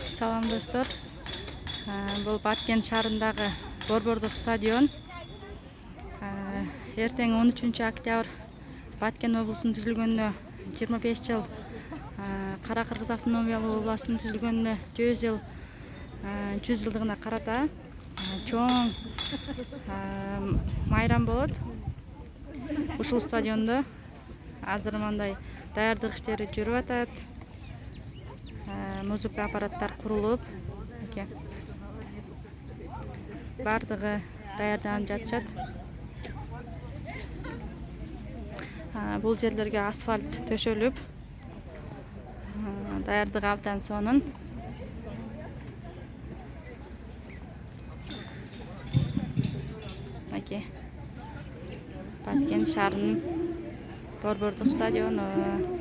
Салам достор. Бул Баткен шаарындагы борбордук стадион. Эртең 13 октябрь Баткен облусунун түзүлгөнүнө 25 жыл, Кара Кыргыз автономиялуу областынын түзүлгөнүнө 100 жылдыгына карата чоң майрам болот. Ушул стадиондо азыр мындай даярдык иштери жүрүп атат. Музыка аппараттар курулуп, бардыгы даярданып жатышат. Бул жерлерге асфальт төшөлүп, даярдыгы абдан сонун. Баткен шаарынын борбордук стадиону.